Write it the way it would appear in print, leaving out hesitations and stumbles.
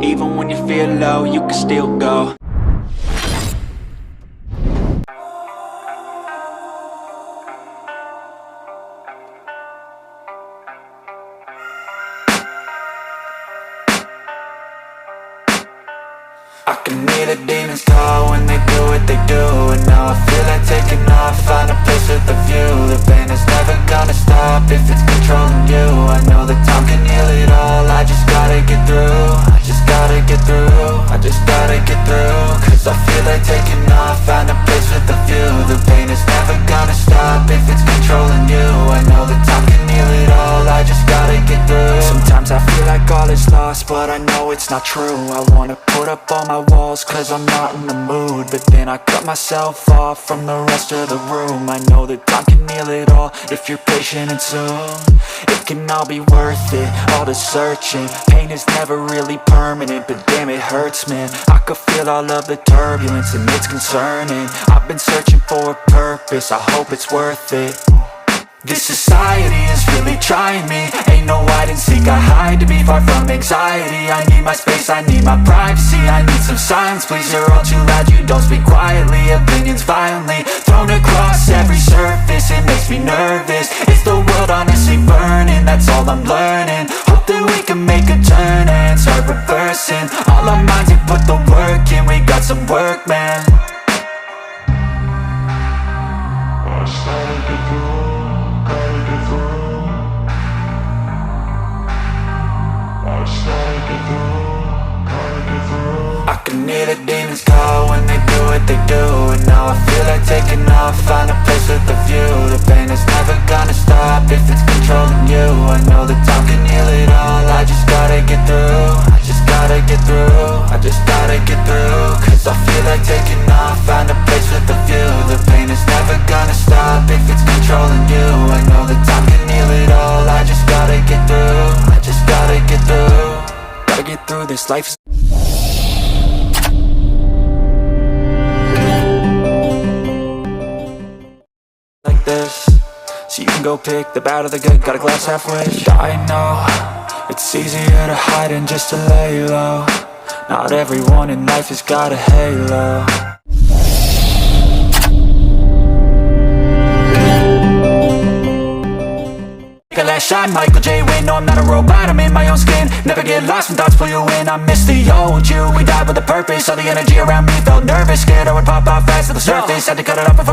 Even when you feel low, you can still go. I can hear the demons call when they do what they do. And now I feel like taking off, find a place with a view. The pain is never gonna stop if it's controlling you. I know that time can heal it all, I just gotta get through. I just gotta get through, I just gotta get through. Cause I feel like taking off, find a place with a view. The pain is never gonna stop if it's controlling you. I know that time can heal it all, I just gotta get through. Sometimes I feel like all is lost, but I know it's not true. I wanna put up all my walls cause I'm not in the mood, but then I cut myself off from the rest of the room. I know that time can heal it all if you're patient and soon it can all be worth it, all the searching. Pain is never really permanent, but damn it hurts, man. I could feel all of the turbulence and it's concerning. I've been searching for a purpose, I hope it's worth it. This society is really trying me. Ain't no hide and seek, I hide to be far from anxiety. I need my space, I need my privacy. I need some silence, please, you're all too loud. You don't speak quietly, opinions violently thrown across every surface. It makes me nervous, is the world honestly burning? That's all I'm learning. Hope that we can make a turn and start reversing all our minds and put the work in. We got some work, man. I started to grow. I can hear the demons call when they do what they do. And now I feel like taking off, find a place with a view. The pain is never gonna stop if it's controlling you. I know that time can heal it all, I just gotta get through. I just gotta get through, I just gotta get through. Cause I feel like taking off, find a place with a view. The pain is never gonna stop if it's controlling you. I know that time can heal it all, I just gotta get through. I just gotta get through, gotta get through this life. Like this, so you can go pick the bad or the good, got a glass halfway. I know, it's easier to hide than just to lay low. Not everyone in life has got a halo. Last shot, Michael J. Win. No, I'm not a robot, I'm in my own skin. Never get lost when thoughts pull you in. I miss the old you, we died with a purpose. All the energy around me felt nervous, scared I would pop out fast to the surface. Had to cut it off before